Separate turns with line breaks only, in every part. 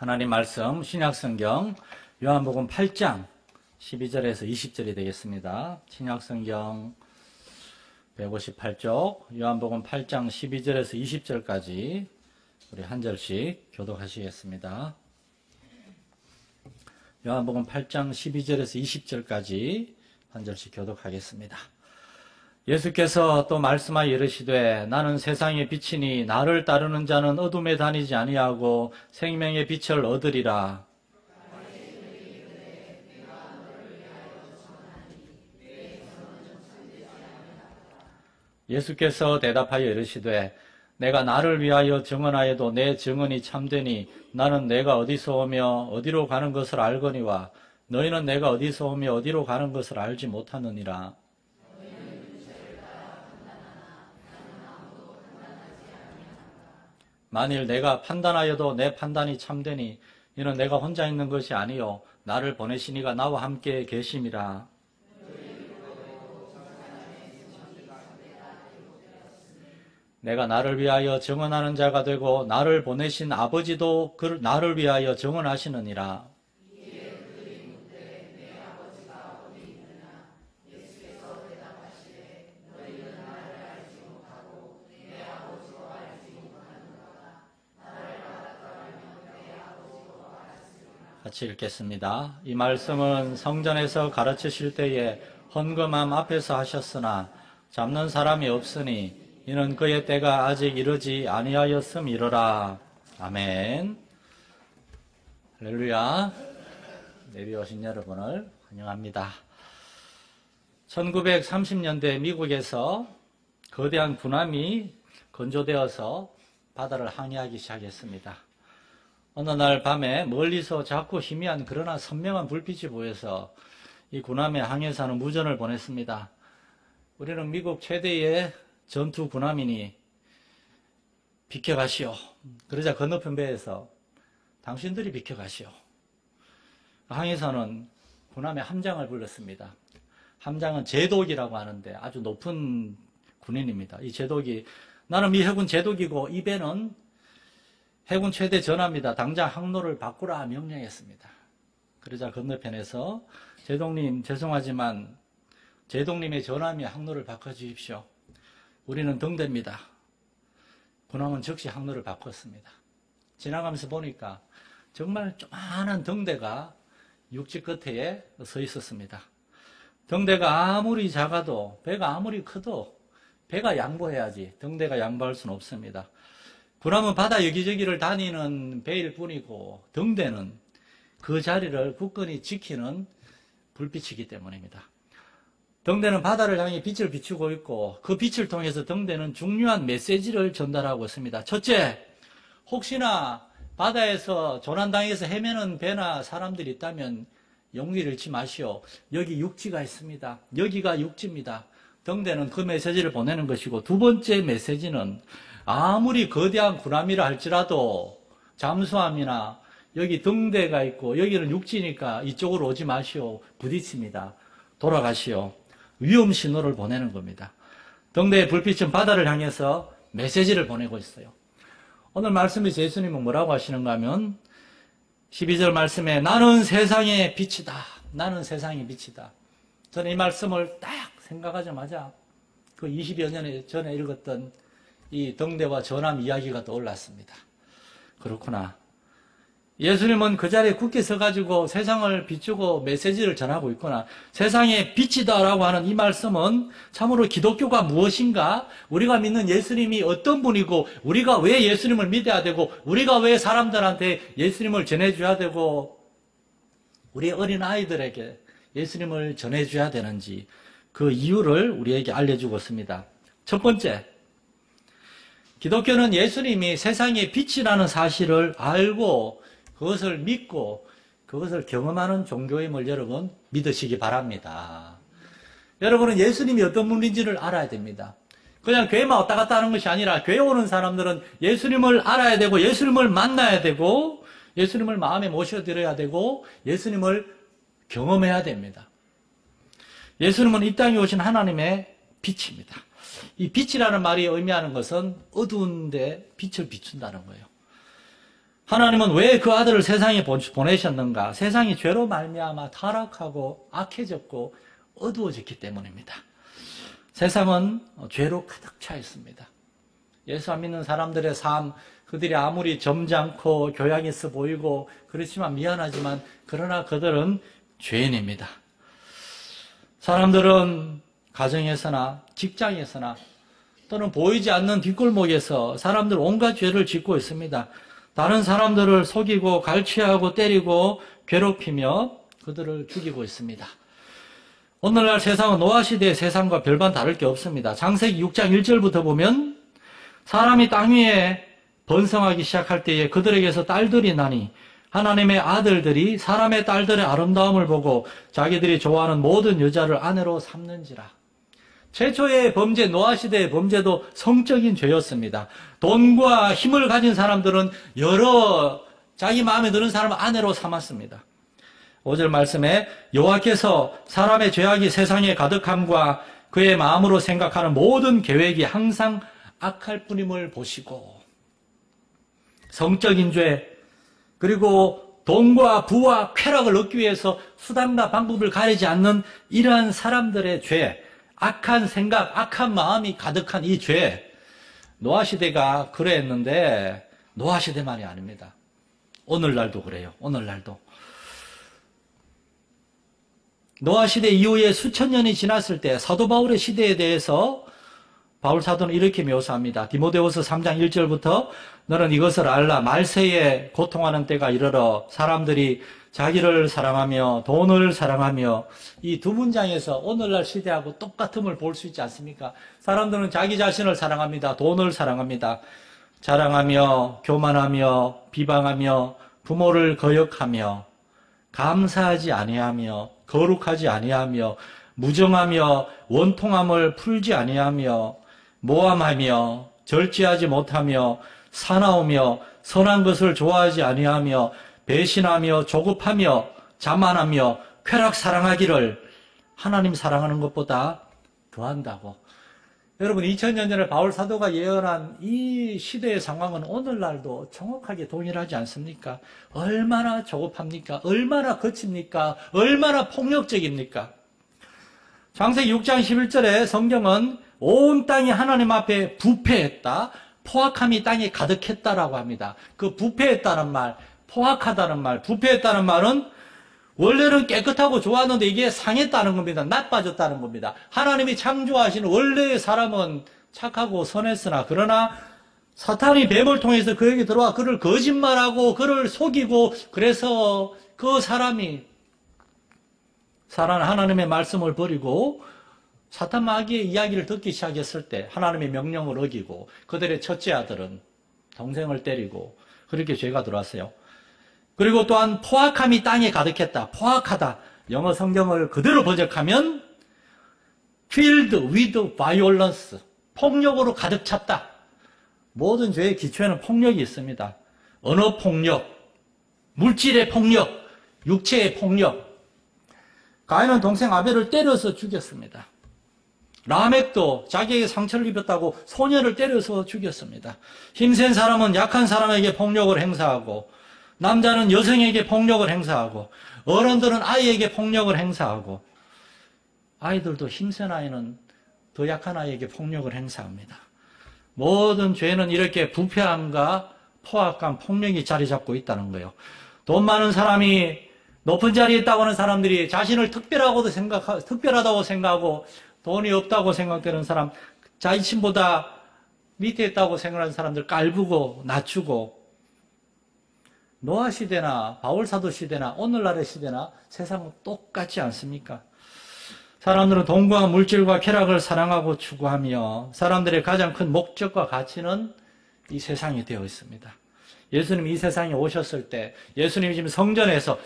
하나님 말씀 신약성경 요한복음 8장 12절에서 20절이 되겠습니다. 신약성경 158쪽 요한복음 8장 12절에서 20절까지 우리 한 절씩 교독하시겠습니다. 요한복음 8장 12절에서 20절까지 한 절씩 교독하겠습니다. 예수께서 또 말씀하여 이르시되 나는 세상의 빛이니 나를 따르는 자는 어둠에 다니지 아니하고 생명의 빛을 얻으리라. 예수께서 대답하여 이르시되 내가 나를 위하여 증언하여도 내 증언이 참되니 나는 내가 어디서 오며 어디로 가는 것을 알거니와 너희는 내가 어디서 오며 어디로 가는 것을 알지 못하느니라. 만일 내가 판단하여도 내 판단이 참되니 이는 내가 혼자 있는 것이 아니요 나를 보내신 이가 나와 함께 계심이라. 내가 나를 위하여 증언하는 자가 되고 나를 보내신 아버지도 나를 위하여 증언하시느니라. 같이 읽겠습니다. 이 말씀은 성전에서 가르치실 때에 헌금함 앞에서 하셨으나 잡는 사람이 없으니 이는 그의 때가 아직 이르지 아니하였음이로라. 아멘. 할렐루야. 내비 오신 여러분을 환영합니다. 1930년대 미국에서 거대한 군함이 건조되어서 바다를 항해하기 시작했습니다. 어느 날 밤에 멀리서 작고 희미한 그러나 선명한 불빛이 보여서 이 군함의 항해사는 무전을 보냈습니다. 우리는 미국 최대의 전투 군함이니 비켜가시오. 그러자 건너편 배에서 당신들이 비켜가시오. 항해사는 군함의 함장을 불렀습니다. 함장은 제독이라고 하는데 아주 높은 군인입니다. 이 제독이 나는 이 해군 제독이고 이 배는 해군 최대 전하입니다. 당장 항로를 바꾸라 명령했습니다. 그러자 건너편에서 제독님 죄송하지만 제독님의 전함이 항로를 바꿔주십시오. 우리는 등대입니다. 군함은 즉시 항로를 바꿨습니다. 지나가면서 보니까 정말 조그마한 등대가 육지 끝에 서 있었습니다. 등대가 아무리 작아도 배가 아무리 커도 배가 양보해야지 등대가 양보할 수는 없습니다. 군함은 바다 여기저기를 다니는 배일 뿐이고 등대는 그 자리를 굳건히 지키는 불빛이기 때문입니다. 등대는 바다를 향해 빛을 비추고 있고 그 빛을 통해서 등대는 중요한 메시지를 전달하고 있습니다. 첫째, 혹시나 바다에서 조난당해서 헤매는 배나 사람들이 있다면 용기를 잃지 마시오. 여기 육지가 있습니다. 여기가 육지입니다. 등대는 그 메시지를 보내는 것이고 두 번째 메시지는 아무리 거대한 군함이라 할지라도 잠수함이나 여기 등대가 있고 여기는 육지니까 이쪽으로 오지 마시오. 부딪힙니다. 돌아가시오. 위험 신호를 보내는 겁니다. 등대의 불빛은 바다를 향해서 메시지를 보내고 있어요. 오늘 말씀에서 예수님은 뭐라고 하시는가 하면 12절 말씀에 나는 세상의 빛이다. 나는 세상의 빛이다. 저는 이 말씀을 딱 생각하자마자 그 20여 년 전에 읽었던 이 등대와 전함 이야기가 떠올랐습니다. 그렇구나. 예수님은 그 자리에 굳게 서가지고 세상을 비추고 메시지를 전하고 있구나. 세상의 빛이다라고 하는 이 말씀은 참으로 기독교가 무엇인가? 우리가 믿는 예수님이 어떤 분이고 우리가 왜 예수님을 믿어야 되고 우리가 왜 사람들한테 예수님을 전해줘야 되고 우리 어린 아이들에게 예수님을 전해줘야 되는지 그 이유를 우리에게 알려주고 있습니다. 첫 번째, 기독교는 예수님이 세상의 빛이라는 사실을 알고 그것을 믿고 그것을 경험하는 종교임을 여러분 믿으시기 바랍니다. 여러분은 예수님이 어떤 분인지를 알아야 됩니다. 그냥 교회만 왔다 갔다 하는 것이 아니라 교회 오는 사람들은 예수님을 알아야 되고 예수님을 만나야 되고 예수님을 마음에 모셔드려야 되고 예수님을 경험해야 됩니다. 예수님은 이 땅에 오신 하나님의 빛입니다. 이 빛이라는 말이 의미하는 것은 어두운데 빛을 비춘다는 거예요. 하나님은 왜 그 아들을 세상에 보내셨는가? 세상이 죄로 말미암아 타락하고 악해졌고 어두워졌기 때문입니다. 세상은 죄로 가득 차 있습니다. 예수 안 믿는 사람들의 삶, 그들이 아무리 점잖고 교양 있어 보이고 그렇지만 미안하지만 그러나 그들은 죄인입니다. 사람들은 가정에서나 직장에서나 또는 보이지 않는 뒷골목에서 사람들 온갖 죄를 짓고 있습니다. 다른 사람들을 속이고 갈취하고 때리고 괴롭히며 그들을 죽이고 있습니다. 오늘날 세상은 노아시대의 세상과 별반 다를 게 없습니다. 창세기 6장 1절부터 보면 사람이 땅 위에 번성하기 시작할 때에 그들에게서 딸들이 나니 하나님의 아들들이 사람의 딸들의 아름다움을 보고 자기들이 좋아하는 모든 여자를 아내로 삼는지라. 최초의 범죄, 노아시대의 범죄도 성적인 죄였습니다. 돈과 힘을 가진 사람들은 여러 자기 마음에 드는 사람을 아내로 삼았습니다. 5절 말씀에 여호와께서 사람의 죄악이 세상에 가득함과 그의 마음으로 생각하는 모든 계획이 항상 악할 뿐임을 보시고, 성적인 죄, 그리고 돈과 부와 쾌락을 얻기 위해서 수단과 방법을 가리지 않는 이러한 사람들의 죄, 악한 생각, 악한 마음이 가득한 이 죄, 노아시대가 그랬는데 노아시대만이 아닙니다. 오늘날도 그래요. 오늘날도. 노아시대 이후에 수천 년이 지났을 때 사도 바울의 시대에 대해서 바울 사도는 이렇게 묘사합니다. 디모데후서 3장 1절부터 너는 이것을 알라. 말세에 고통하는 때가 이르러 사람들이 자기를 사랑하며 돈을 사랑하며, 이 두 문장에서 오늘날 시대하고 똑같음을 볼 수 있지 않습니까? 사람들은 자기 자신을 사랑합니다. 돈을 사랑합니다. 자랑하며 교만하며 비방하며 부모를 거역하며 감사하지 아니하며 거룩하지 아니하며 무정하며 원통함을 풀지 아니하며 모함하며 절제하지 못하며 사나우며 선한 것을 좋아하지 아니하며 배신하며 조급하며 자만하며 쾌락 사랑하기를 하나님 사랑하는 것보다 더한다고. 여러분, 2000년 전에 바울 사도가 예언한 이 시대의 상황은 오늘날도 정확하게 동일하지 않습니까? 얼마나 조급합니까? 얼마나 거칩니까? 얼마나 폭력적입니까? 창세기 6장 11절에 성경은 온 땅이 하나님 앞에 부패했다, 포악함이 땅에 가득했다라고 합니다. 그 부패했다는 말, 포악하다는 말, 부패했다는 말은 원래는 깨끗하고 좋았는데 이게 상했다는 겁니다. 나빠졌다는 겁니다. 하나님이 창조하신 원래의 사람은 착하고 선했으나, 그러나 사탄이 뱀을 통해서 그에게 들어와 그를 거짓말하고 그를 속이고, 그래서 그 사람이 살아난 하나님의 말씀을 버리고 사탄 마귀의 이야기를 듣기 시작했을 때 하나님의 명령을 어기고 그들의 첫째 아들은 동생을 때리고 그렇게 죄가 들어왔어요. 그리고 또한 포악함이 땅에 가득했다. 포악하다. 영어 성경을 그대로 번역하면 filled with violence. 폭력으로 가득 찼다. 모든 죄의 기초에는 폭력이 있습니다. 언어 폭력, 물질의 폭력, 육체의 폭력. 가인은 동생 아벨을 때려서 죽였습니다. 라멕도 자기에게 상처를 입었다고 소년을 때려서 죽였습니다. 힘센 사람은 약한 사람에게 폭력을 행사하고, 남자는 여성에게 폭력을 행사하고, 어른들은 아이에게 폭력을 행사하고, 아이들도 힘센 아이는 더 약한 아이에게 폭력을 행사합니다. 모든 죄는 이렇게 부패함과 포악감, 폭력이 자리 잡고 있다는 거예요. 돈 많은 사람이 높은 자리에 있다고 하는 사람들이 자신을 특별하다고 생각하고, 돈이 없다고 생각되는 사람, 자신보다 밑에 있다고 생각하는 사람들 깔보고 낮추고, 노아 시대나 바울 사도 시대나 오늘날의 시대나 세상은 똑같지 않습니까? 사람들은 돈과 물질과 쾌락을 사랑하고 추구하며 사람들의 가장 큰 목적과 가치는 이 세상이 되어 있습니다. 예수님이 이 세상에 오셨을 때, 예수님이 지금 성전에서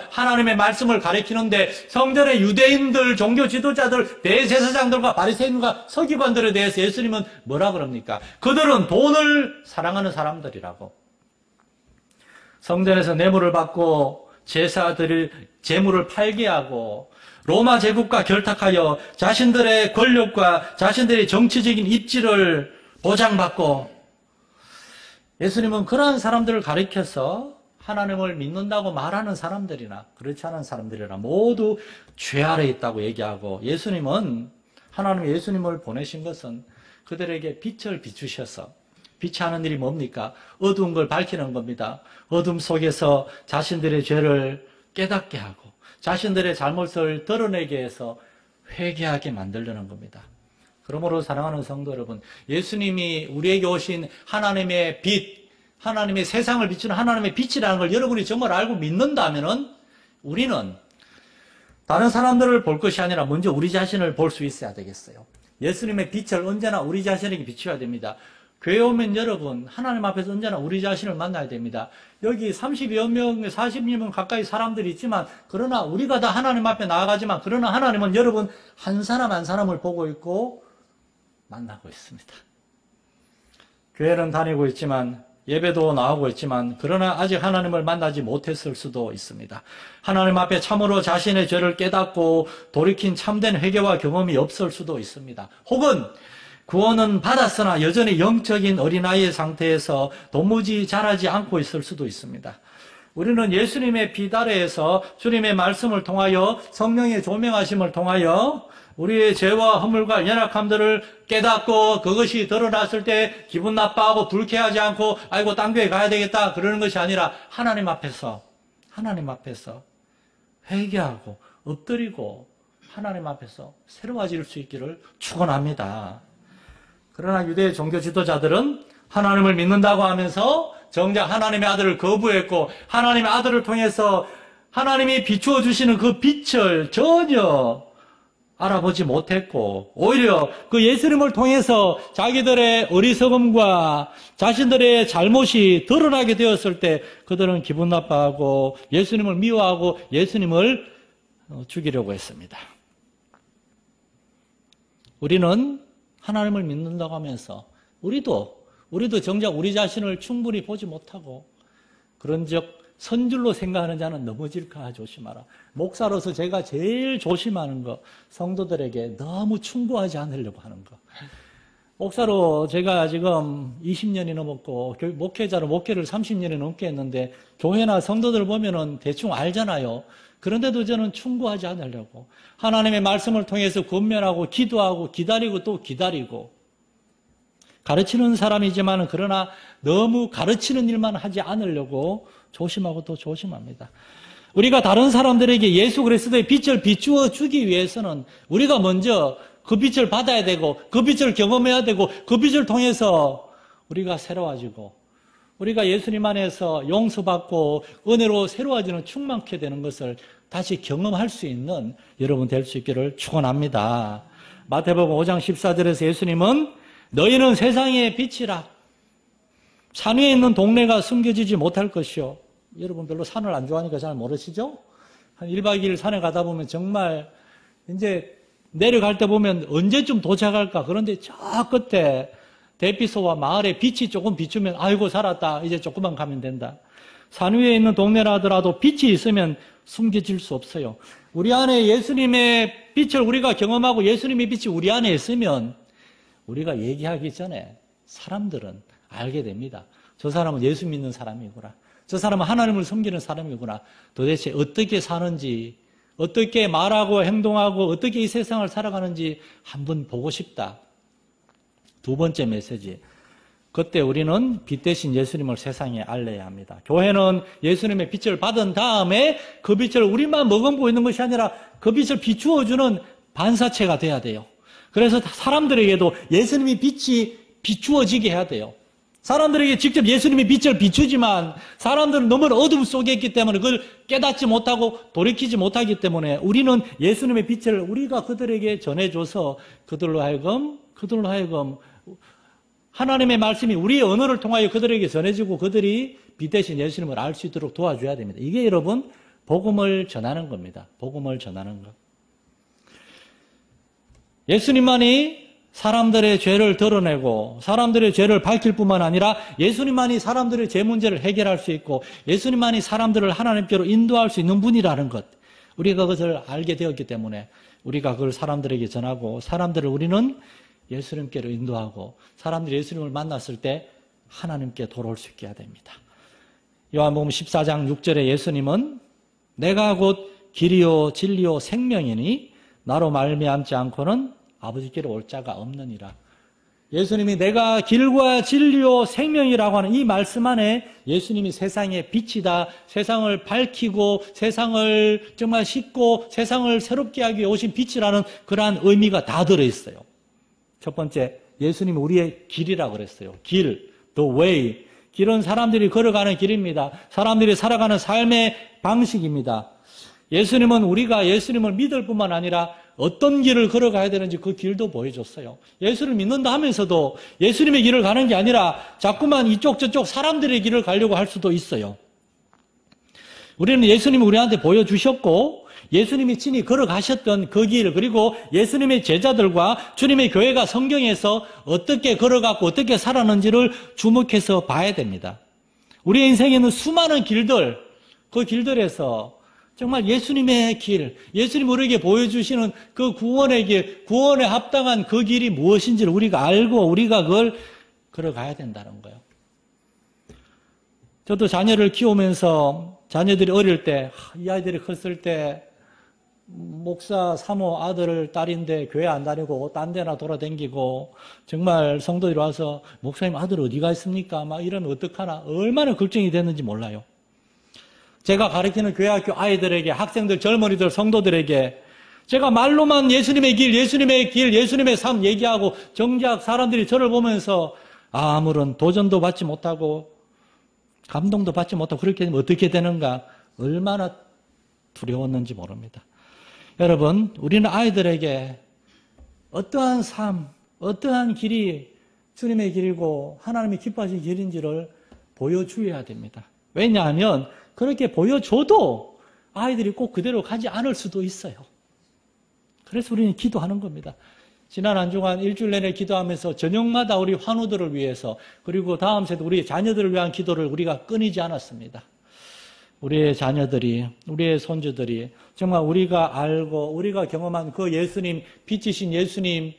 하나님의 말씀을 가르치는데, 성전의 유대인들, 종교 지도자들, 대제사장들과 바리새인과 서기관들에 대해서 예수님은 뭐라 그럽니까? 그들은 돈을 사랑하는 사람들이라고. 성전에서 뇌물을 받고 제사들을 재물을 팔게 하고, 로마 제국과 결탁하여 자신들의 권력과 자신들의 정치적인 입지를 보장받고, 예수님은 그러한 사람들을 가리켜서 하나님을 믿는다고 말하는 사람들이나 그렇지 않은 사람들이나 모두 죄 아래 있다고 얘기하고, 예수님은, 하나님이 예수님을 보내신 것은 그들에게 빛을 비추셔서, 빛이 하는 일이 뭡니까? 어두운 걸 밝히는 겁니다. 어둠 속에서 자신들의 죄를 깨닫게 하고 자신들의 잘못을 드러내게 해서 회개하게 만들려는 겁니다. 그러므로 사랑하는 성도 여러분, 예수님이 우리에게 오신 하나님의 빛, 하나님의 세상을 비추는 하나님의 빛이라는 걸 여러분이 정말 알고 믿는다면은 우리는 다른 사람들을 볼 것이 아니라 먼저 우리 자신을 볼 수 있어야 되겠어요. 예수님의 빛을 언제나 우리 자신에게 비춰야 됩니다. 교회 오면 여러분, 하나님 앞에서 언제나 우리 자신을 만나야 됩니다. 여기 30여 명, 40명 가까이 사람들이 있지만, 그러나 우리가 다 하나님 앞에 나아가지만, 그러나 하나님은 여러분 한 사람 한 사람을 보고 있고 만나고 있습니다. 교회는 다니고 있지만, 예배도 나오고 있지만, 그러나 아직 하나님을 만나지 못했을 수도 있습니다. 하나님 앞에 참으로 자신의 죄를 깨닫고 돌이킨 참된 회개와 경험이 없을 수도 있습니다. 혹은 구원은 받았으나 여전히 영적인 어린아이의 상태에서 도무지 자라지 않고 있을 수도 있습니다. 우리는 예수님의 빛 아래에서 주님의 말씀을 통하여 성령의 조명하심을 통하여 우리의 죄와 허물과 연약함들을 깨닫고 그것이 드러났을 때 기분 나빠하고 불쾌하지 않고 아이고 딴 교회 가야 되겠다 그러는 것이 아니라 하나님 앞에서 회개하고 엎드리고 하나님 앞에서 새로워질 수 있기를 축원합니다. 그러나 유대 종교 지도자들은 하나님을 믿는다고 하면서 정작 하나님의 아들을 거부했고, 하나님의 아들을 통해서 하나님이 비추어 주시는 그 빛을 전혀 알아보지 못했고, 오히려 그 예수님을 통해서 자기들의 어리석음과 자신들의 잘못이 드러나게 되었을 때 그들은 기분 나빠하고 예수님을 미워하고 예수님을 죽이려고 했습니다. 우리는 하나님을 믿는다고 하면서 우리도 정작 우리 자신을 충분히 보지 못하고 그런즉 선줄로 생각하는 자는 넘어질까 조심하라. 목사로서 제가 제일 조심하는 거, 성도들에게 너무 충고하지 않으려고 하는 거. 목사로 제가 지금 20년이 넘었고 목회자로 목회를 30년이 넘게 했는데 교회나 성도들 보면은 대충 알잖아요. 그런데도 저는 충고하지 않으려고 하나님의 말씀을 통해서 권면하고 기도하고 기다리고 또 기다리고 가르치는 사람이지만 그러나 너무 가르치는 일만 하지 않으려고 조심하고 또 조심합니다. 우리가 다른 사람들에게 예수 그리스도의 빛을 비추어 주기 위해서는 우리가 먼저 그 빛을 받아야 되고 그 빛을 경험해야 되고 그 빛을 통해서 우리가 새로워지고 우리가 예수님 안에서 용서받고 은혜로 새로워지는 충만케 되는 것을 다시 경험할 수 있는 여러분 될 수 있기를 축원합니다. 마태복음 5장 14절에서 예수님은 너희는 세상의 빛이라. 산 위에 있는 동네가 숨겨지지 못할 것이요. 여러분 별로 산을 안 좋아하니까 잘 모르시죠? 한 1박 2일 산에 가다 보면 정말 이제 내려갈 때 보면 언제쯤 도착할까? 그런데 저 끝에 대피소와 마을에 빛이 조금 비추면 아이고 살았다. 이제 조금만 가면 된다. 산 위에 있는 동네라 하더라도 빛이 있으면 숨겨질 수 없어요. 우리 안에 예수님의 빛을 우리가 경험하고 예수님의 빛이 우리 안에 있으면 우리가 얘기하기 전에 사람들은 알게 됩니다. 저 사람은 예수 믿는 사람이구나. 저 사람은 하나님을 섬기는 사람이구나. 도대체 어떻게 사는지, 어떻게 말하고 행동하고 어떻게 이 세상을 살아가는지 한번 보고 싶다. 두 번째 메시지. 그때 우리는 빛 대신 예수님을 세상에 알려야 합니다. 교회는 예수님의 빛을 받은 다음에 그 빛을 우리만 머금고 있는 것이 아니라 그 빛을 비추어주는 반사체가 돼야 돼요. 그래서 사람들에게도 예수님의 빛이 비추어지게 해야 돼요. 사람들에게 직접 예수님의 빛을 비추지만 사람들은 너무 어둠 속에 있기 때문에 그걸 깨닫지 못하고 돌이키지 못하기 때문에 우리는 예수님의 빛을 우리가 그들에게 전해줘서 그들로 하여금 하나님의 말씀이 우리의 언어를 통하여 그들에게 전해지고 그들이 빛 대신 예수님을 알 수 있도록 도와줘야 됩니다. 이게 여러분 복음을 전하는 겁니다. 복음을 전하는 것. 예수님만이 사람들의 죄를 드러내고 사람들의 죄를 밝힐 뿐만 아니라 예수님만이 사람들의 죄 문제를 해결할 수 있고 예수님만이 사람들을 하나님께로 인도할 수 있는 분이라는 것. 우리가 그것을 알게 되었기 때문에 우리가 그걸 사람들에게 전하고 사람들을 우리는 예수님께로 인도하고 사람들이 예수님을 만났을 때 하나님께 돌아올 수 있게 해야 됩니다. 요한복음 14장 6절에 예수님은 내가 곧 길이요 진리요 생명이니 나로 말미암지 않고는 아버지께로 올 자가 없느니라. 예수님이 내가 길과 진리요 생명이라고 하는 이 말씀 안에 예수님이 세상의 빛이다, 세상을 밝히고 세상을 정말 씻고 세상을 새롭게 하기 위해 오신 빛이라는 그러한 의미가 다 들어있어요. 첫 번째, 예수님이 우리의 길이라고 그랬어요. 길, the way. 길은 사람들이 걸어가는 길입니다. 사람들이 살아가는 삶의 방식입니다. 예수님은 우리가 예수님을 믿을 뿐만 아니라 어떤 길을 걸어가야 되는지 그 길도 보여줬어요. 예수를 믿는다 하면서도 예수님의 길을 가는 게 아니라 자꾸만 이쪽 저쪽 사람들의 길을 가려고 할 수도 있어요. 우리는 예수님이 우리한테 보여주셨고 예수님이 친히 걸어가셨던 그 길, 그리고 예수님의 제자들과 주님의 교회가 성경에서 어떻게 걸어갔고 어떻게 살았는지를 주목해서 봐야 됩니다. 우리의 인생에는 수많은 길들, 그 길들에서 정말 예수님의 길, 예수님 우리에게 보여주시는 그 구원의 길, 구원에 합당한 그 길이 무엇인지를 우리가 알고 우리가 그걸 걸어가야 된다는 거예요. 저도 자녀를 키우면서 자녀들이 어릴 때, 이 아이들이 컸을 때 목사 사모 아들 딸인데 교회 안 다니고 딴 데나 돌아다니고 정말 성도들이 와서 목사님 아들 어디가 있습니까? 막 이러면 어떡하나 얼마나 걱정이 됐는지 몰라요. 제가 가르치는 교회학교 아이들에게, 학생들, 젊은이들, 성도들에게 제가 말로만 예수님의 길, 예수님의 길, 예수님의 삶 얘기하고 정작 사람들이 저를 보면서 아무런 도전도 받지 못하고 감동도 받지 못하고 그렇게 되면 어떻게 되는가 얼마나 두려웠는지 모릅니다. 여러분, 우리는 아이들에게 어떠한 삶, 어떠한 길이 주님의 길이고 하나님이 기뻐하시는 길인지를 보여주어야 됩니다. 왜냐하면 그렇게 보여줘도 아이들이 꼭 그대로 가지 않을 수도 있어요. 그래서 우리는 기도하는 겁니다. 지난 한 주간 일주일 내내 기도하면서 저녁마다 우리 환우들을 위해서 그리고 다음 세대 우리 자녀들을 위한 기도를 우리가 끊이지 않았습니다. 우리의 자녀들이, 우리의 손주들이 정말 우리가 알고 우리가 경험한 그 예수님, 빛이신 예수님,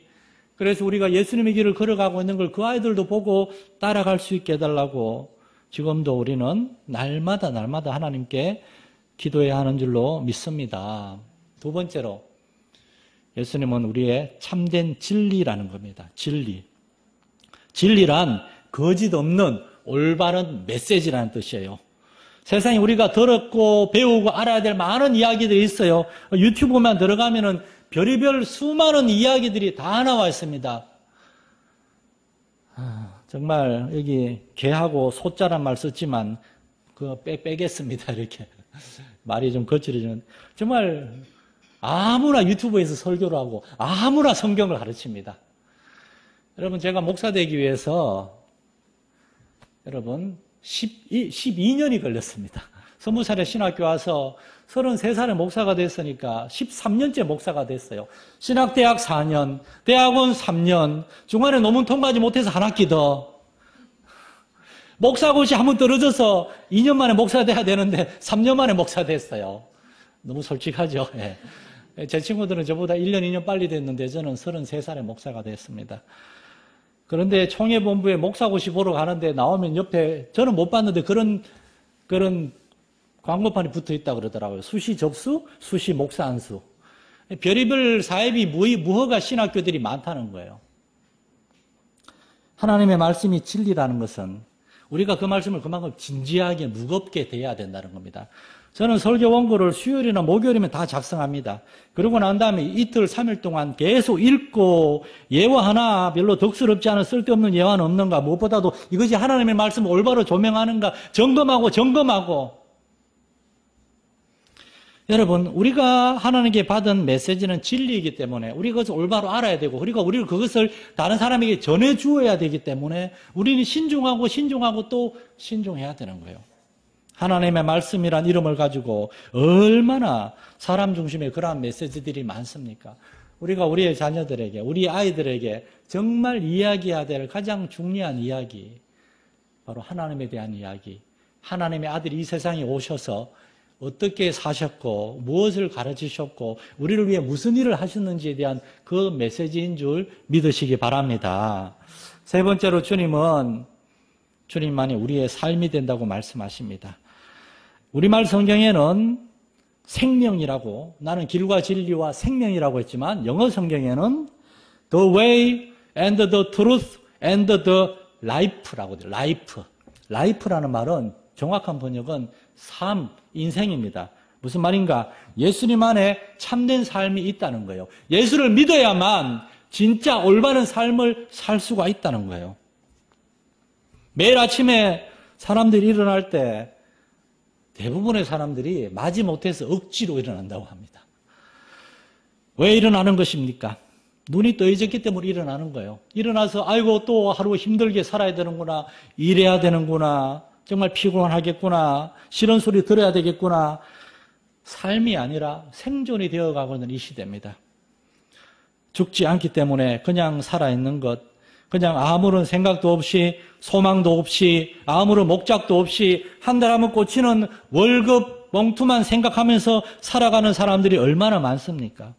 그래서 우리가 예수님의 길을 걸어가고 있는 걸 그 아이들도 보고 따라갈 수 있게 해달라고 지금도 우리는 날마다 하나님께 기도해야 하는 줄로 믿습니다. 두 번째로 예수님은 우리의 참된 진리라는 겁니다. 진리. 진리란 거짓 없는 올바른 메시지라는 뜻이에요. 세상에 우리가 들었고 배우고 알아야 될 많은 이야기들이 있어요. 유튜브만 들어가면은 별의별 수많은 이야기들이 다 나와 있습니다. 정말 여기 개하고 소자란 말 썼지만 그거 빼겠습니다. 이렇게 말이 좀 거칠어지는. 정말 아무나 유튜브에서 설교를 하고 아무나 성경을 가르칩니다. 여러분, 제가 목사 되기 위해서 여러분 12년이 걸렸습니다. 20살에 신학교 와서 33살에 목사가 됐으니까 13년째 목사가 됐어요. 신학대학 4년, 대학원 3년, 중간에 논문 통과하지 못해서 한 학기 더. 목사고시 한번 떨어져서 2년 만에 목사 돼야 되는데 3년 만에 목사 됐어요. 너무 솔직하죠. 예. 제 친구들은 저보다 1년, 2년 빨리 됐는데 저는 33살에 목사가 됐습니다. 그런데 총회본부에 목사고시 보러 가는데 나오면 옆에 저는 못 봤는데 그런 광고판이 붙어 있다 그러더라고요. 수시 접수, 수시 목사 안수. 별의별 사회비 무허가 신학교들이 많다는 거예요. 하나님의 말씀이 진리라는 것은 우리가 그 말씀을 그만큼 진지하게 무겁게 대해야 된다는 겁니다. 저는 설교 원고를 수요일이나 목요일이면 다 작성합니다. 그러고 난 다음에 이틀, 3일 동안 계속 읽고 예화 하나 별로 덕스럽지 않은 쓸데없는 예화는 없는가, 무엇보다도 이것이 하나님의 말씀을 올바로 조명하는가 점검하고 여러분, 우리가 하나님께 받은 메시지는 진리이기 때문에 우리가 그것을 올바로 알아야 되고 우리가 그것을 다른 사람에게 전해주어야 되기 때문에 우리는 신중하고 또 신중해야 되는 거예요. 하나님의 말씀이란 이름을 가지고 얼마나 사람 중심의 그러한 메시지들이 많습니까? 우리가 우리의 자녀들에게, 우리 아이들에게 정말 이야기해야 될 가장 중요한 이야기, 바로 하나님에 대한 이야기. 하나님의 아들이 이 세상에 오셔서 어떻게 사셨고 무엇을 가르치셨고 우리를 위해 무슨 일을 하셨는지에 대한 그 메시지인 줄 믿으시기 바랍니다. 세 번째로 주님은 주님만이 우리의 삶이 된다고 말씀하십니다. 우리말 성경에는 생명이라고, 나는 길과 진리와 생명이라고 했지만 영어 성경에는 the way and the truth and the life라고 돼요. life라는 말은 정확한 번역은 삶, 인생입니다. 무슨 말인가? 예수님 안에 참된 삶이 있다는 거예요. 예수를 믿어야만 진짜 올바른 삶을 살 수가 있다는 거예요. 매일 아침에 사람들이 일어날 때 대부분의 사람들이 마지못해서 억지로 일어난다고 합니다. 왜 일어나는 것입니까? 눈이 떠져있기 때문에 일어나는 거예요. 일어나서 아이고 또 하루 힘들게 살아야 되는구나, 일해야 되는구나, 정말 피곤하겠구나, 싫은 소리 들어야 되겠구나. 삶이 아니라 생존이 되어가고 있는 이 시대입니다. 죽지 않기 때문에 그냥 살아있는 것, 그냥 아무런 생각도 없이, 소망도 없이, 아무런 목적도 없이 한 달 하면 꽂히는 월급 봉투만 생각하면서 살아가는 사람들이 얼마나 많습니까?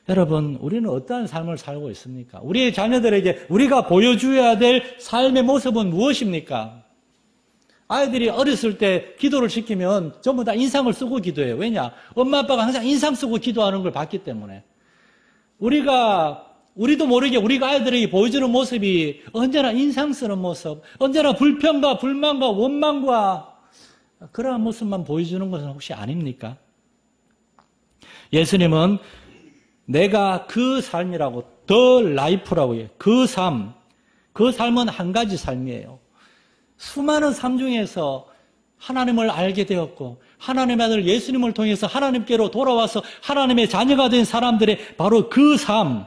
여러분, 우리는 어떠한 삶을 살고 있습니까? 우리의 자녀들에게 우리가 보여줘야 될 삶의 모습은 무엇입니까? 아이들이 어렸을 때 기도를 시키면 전부 다 인상을 쓰고 기도해요. 왜냐? 엄마 아빠가 항상 인상 쓰고 기도하는 걸 봤기 때문에. 우리도 모르게 우리가 아이들에게 보여주는 모습이 언제나 인상 쓰는 모습, 언제나 불평과 불만과 원망과 그러한 모습만 보여주는 것은 혹시 아닙니까? 예수님은 내가 그 삶이라고, the life라고 해요. 그 삶은 한 가지 삶이에요. 수많은 삶 중에서 하나님을 알게 되었고 하나님의 아들 예수님을 통해서 하나님께로 돌아와서 하나님의 자녀가 된 사람들의 바로 그 삶,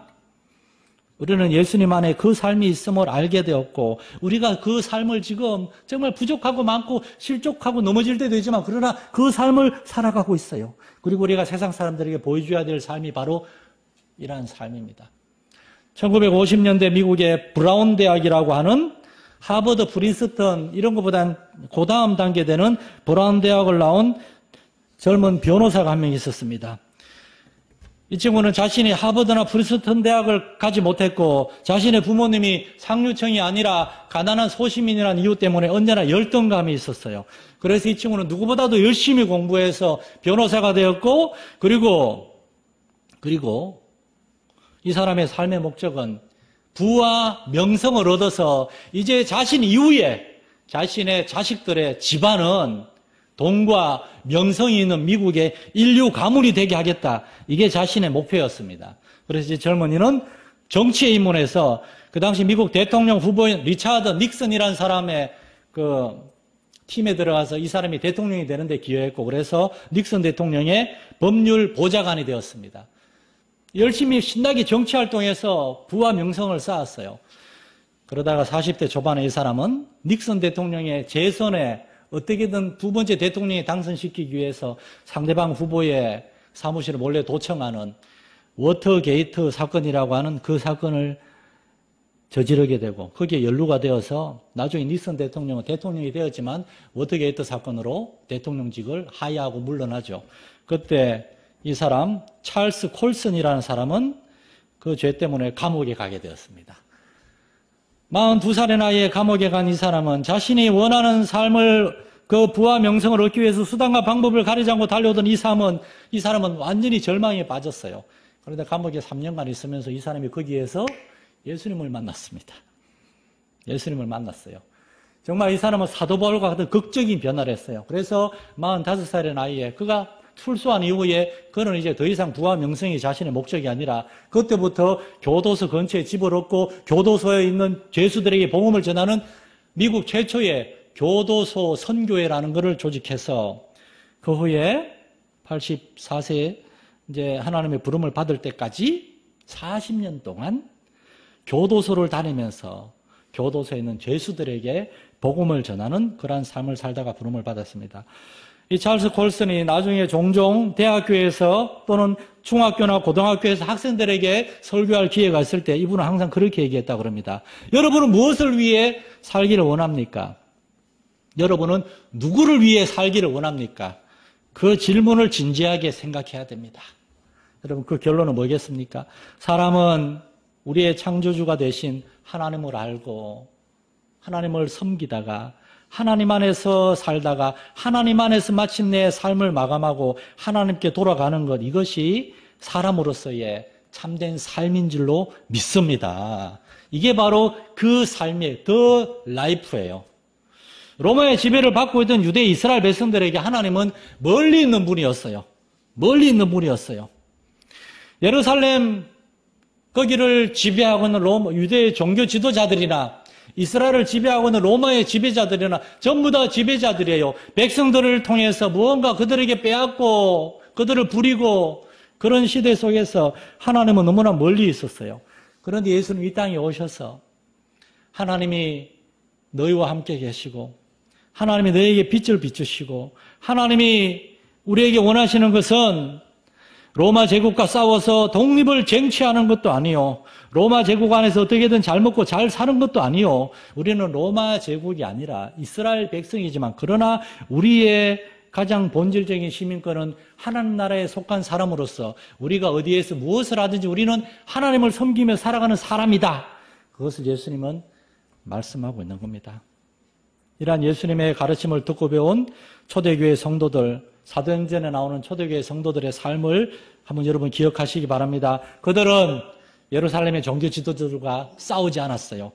우리는 예수님 안에 그 삶이 있음을 알게 되었고 우리가 그 삶을 지금 정말 부족하고 많고 실족하고 넘어질 때도 있지만 그러나 그 삶을 살아가고 있어요. 그리고 우리가 세상 사람들에게 보여줘야 될 삶이 바로 이러한 삶입니다. 1950년대 미국의 브라운 대학이라고 하는 하버드, 프린스턴 이런 것보단 그 다음 단계 되는 브라운 대학을 나온 젊은 변호사가 한 명 있었습니다. 이 친구는 자신이 하버드나 프린스턴 대학을 가지 못했고 자신의 부모님이 상류층이 아니라 가난한 소시민이라는 이유 때문에 언제나 열등감이 있었어요. 그래서 이 친구는 누구보다도 열심히 공부해서 변호사가 되었고 그리고 이 사람의 삶의 목적은 부와 명성을 얻어서 이제 자신 이후에 자신의 자식들의 집안은 돈과 명성이 있는 미국의 인류 가문이 되게 하겠다. 이게 자신의 목표였습니다. 그래서 이 젊은이는 정치에 입문해서 그 당시 미국 대통령 후보인 리차드 닉슨이라는 사람의 그 팀에 들어가서 이 사람이 대통령이 되는데 기여했고 그래서 닉슨 대통령의 법률 보좌관이 되었습니다. 열심히 신나게 정치활동해서 부와 명성을 쌓았어요. 그러다가 40대 초반에 이 사람은 닉슨 대통령의 재선에 어떻게든 두 번째 대통령이 당선시키기 위해서 상대방 후보의 사무실을 몰래 도청하는 워터게이트 사건이라고 하는 그 사건을 저지르게 되고 거기에 연루가 되어서 나중에 닉슨 대통령은 대통령이 되었지만 워터게이트 사건으로 대통령직을 하야하고 물러나죠. 그때 이 사람 찰스 콜슨이라는 사람은 그 죄 때문에 감옥에 가게 되었습니다. 42살의 나이에 감옥에 간 이 사람은 자신이 원하는 삶을 그 부와 명성을 얻기 위해서 수단과 방법을 가리지 않고 달려오던 이 사람은 완전히 절망에 빠졌어요. 그런데 감옥에 3년간 있으면서 이 사람이 거기에서 예수님을 만났습니다. 예수님을 만났어요. 정말 이 사람은 사도 바울과 같은 극적인 변화를 했어요. 그래서 45살의 나이에 그가 출소한 이후에 그는 이제 더 이상 부와 명성이 자신의 목적이 아니라 그때부터 교도소 근처에 집을 얻고 교도소에 있는 죄수들에게 복음을 전하는 미국 최초의 교도소 선교회라는 것을 조직해서 그 후에 84세에 이제 하나님의 부름을 받을 때까지 40년 동안 교도소를 다니면서 교도소에 있는 죄수들에게 복음을 전하는 그러한 삶을 살다가 부름을 받았습니다. 이 찰스 콜슨이 나중에 종종 대학교에서 또는 중학교나 고등학교에서 학생들에게 설교할 기회가 있을 때 이분은 항상 그렇게 얘기했다고 합니다. 여러분은 무엇을 위해 살기를 원합니까? 여러분은 누구를 위해 살기를 원합니까? 그 질문을 진지하게 생각해야 됩니다. 여러분 그 결론은 뭐겠습니까? 사람은 우리의 창조주가 되신 하나님을 알고 하나님을 섬기다가 하나님 안에서 살다가 하나님 안에서 마침내 삶을 마감하고 하나님께 돌아가는 것, 이것이 사람으로서의 참된 삶인 줄로 믿습니다. 이게 바로 그 삶의 더 라이프예요. 로마의 지배를 받고 있던 유대 이스라엘 백성들에게 하나님은 멀리 있는 분이었어요. 멀리 있는 분이었어요. 예루살렘 거기를 지배하고 있는 유대의 종교 지도자들이나 이스라엘을 지배하고 있는 로마의 지배자들이나 전부 다 지배자들이에요. 백성들을 통해서 무언가 그들에게 빼앗고 그들을 부리고 그런 시대 속에서 하나님은 너무나 멀리 있었어요. 그런데 예수님 이 땅에 오셔서 하나님이 너희와 함께 계시고 하나님이 너희에게 빛을 비추시고 하나님이 우리에게 원하시는 것은 로마 제국과 싸워서 독립을 쟁취하는 것도 아니요. 로마 제국 안에서 어떻게든 잘 먹고 잘 사는 것도 아니요. 우리는 로마 제국이 아니라 이스라엘 백성이지만 그러나 우리의 가장 본질적인 시민권은 하나님 나라에 속한 사람으로서 우리가 어디에서 무엇을 하든지 우리는 하나님을 섬기며 살아가는 사람이다. 그것을 예수님은 말씀하고 있는 겁니다. 이러한 예수님의 가르침을 듣고 배운 초대교회 성도들, 사도행전에 나오는 초대교회 성도들의 삶을 한번 여러분 기억하시기 바랍니다. 그들은 예루살렘의 종교 지도자들과 싸우지 않았어요.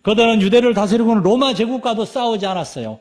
그들은 유대를 다스리고 있는 로마 제국과도 싸우지 않았어요.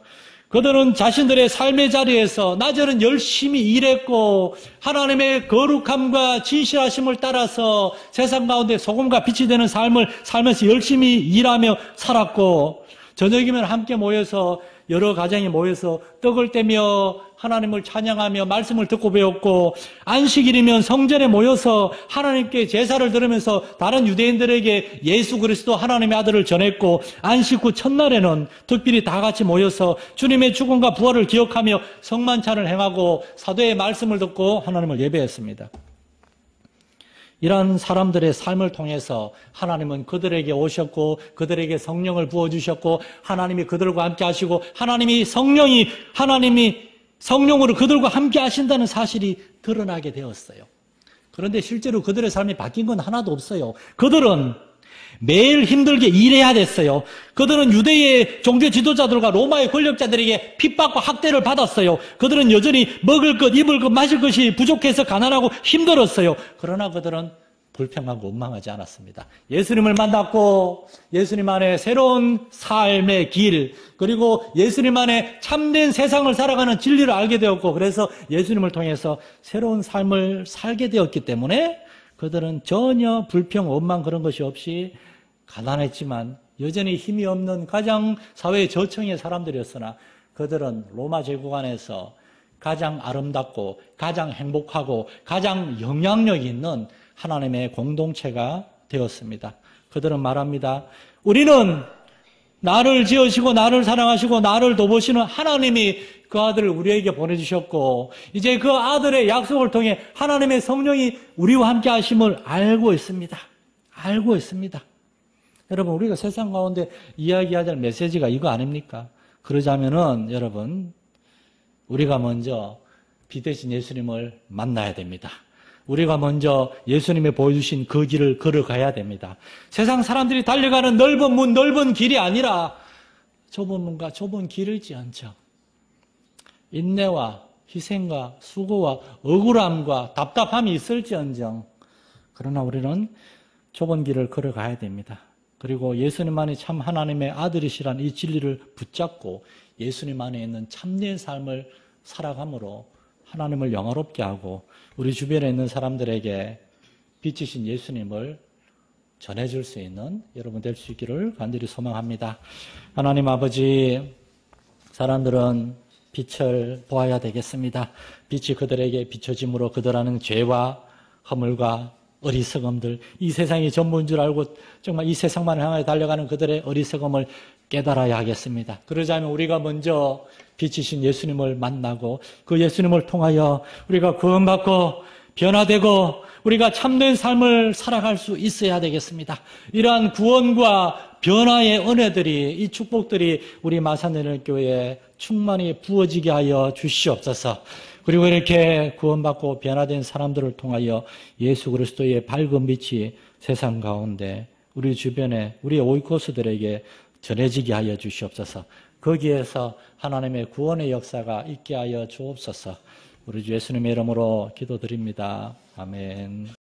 그들은 자신들의 삶의 자리에서 낮에는 열심히 일했고 하나님의 거룩함과 진실하심을 따라서 세상 가운데 소금과 빛이 되는 삶을 살면서 열심히 일하며 살았고 저녁이면 함께 모여서 여러 가정이 모여서 떡을 떼며 하나님을 찬양하며 말씀을 듣고 배웠고 안식일이면 성전에 모여서 하나님께 제사를 드리면서 다른 유대인들에게 예수 그리스도 하나님의 아들을 전했고 안식 후 첫날에는 특별히 다 같이 모여서 주님의 죽음과 부활을 기억하며 성만찬을 행하고 사도의 말씀을 듣고 하나님을 예배했습니다. 이러한 사람들의 삶을 통해서 하나님은 그들에게 오셨고 그들에게 성령을 부어주셨고 하나님이 그들과 함께 하시고 하나님이 성령으로 그들과 함께 하신다는 사실이 드러나게 되었어요. 그런데 실제로 그들의 삶이 바뀐 건 하나도 없어요. 그들은 매일 힘들게 일해야 됐어요. 그들은 유대의 종교 지도자들과 로마의 권력자들에게 핍박과 학대를 받았어요. 그들은 여전히 먹을 것, 입을 것, 마실 것이 부족해서 가난하고 힘들었어요. 그러나 그들은 불평하고 원망하지 않았습니다. 예수님을 만났고 예수님 안에 새로운 삶의 길, 그리고 예수님 안에 참된 세상을 살아가는 진리를 알게 되었고 그래서 예수님을 통해서 새로운 삶을 살게 되었기 때문에 그들은 전혀 불평, 원망 그런 것이 없이 가난했지만 여전히 힘이 없는 가장 사회의 저층의 사람들이었으나 그들은 로마 제국 안에서 가장 아름답고 가장 행복하고 가장 영향력 있는 하나님의 공동체가 되었습니다. 그들은 말합니다. 우리는 나를 지으시고 나를 사랑하시고 나를 돌보시는 하나님이 그 아들을 우리에게 보내주셨고 이제 그 아들의 약속을 통해 하나님의 성령이 우리와 함께 하심을 알고 있습니다. 알고 있습니다. 여러분 우리가 세상 가운데 이야기해야 될 메시지가 이거 아닙니까? 그러자면은 여러분 우리가 먼저 빛 대신 예수님을 만나야 됩니다. 우리가 먼저 예수님이 보여주신 그 길을 걸어가야 됩니다. 세상 사람들이 달려가는 넓은 문, 넓은 길이 아니라 좁은 문과 좁은 길을지언정 인내와 희생과 수고와 억울함과 답답함이 있을지언정 그러나 우리는 좁은 길을 걸어가야 됩니다. 그리고 예수님만이 참 하나님의 아들이시란 이 진리를 붙잡고 예수님 안에 있는 참된 삶을 살아감으로 하나님을 영화롭게 하고 우리 주변에 있는 사람들에게 빛이신 예수님을 전해줄 수 있는 여러분 될 수 있기를 간절히 소망합니다. 하나님 아버지, 사람들은 빛을 보아야 되겠습니다. 빛이 그들에게 비춰짐으로 그들 안에 죄와 허물과 어리석음들, 이 세상이 전부인 줄 알고 정말 이 세상만을 향해 달려가는 그들의 어리석음을 깨달아야 하겠습니다. 그러자면 우리가 먼저 빛이신 예수님을 만나고 그 예수님을 통하여 우리가 구원받고 변화되고 우리가 참된 삶을 살아갈 수 있어야 되겠습니다. 이러한 구원과 변화의 은혜들이, 이 축복들이 우리 마산내일교회에 충만히 부어지게 하여 주시옵소서. 그리고 이렇게 구원받고 변화된 사람들을 통하여 예수 그리스도의 밝은 빛이 세상 가운데 우리 주변에 우리의 오이코스들에게 전해지게 하여 주시옵소서. 거기에서 하나님의 구원의 역사가 있게 하여 주옵소서. 우리 주 예수님의 이름으로 기도드립니다. 아멘.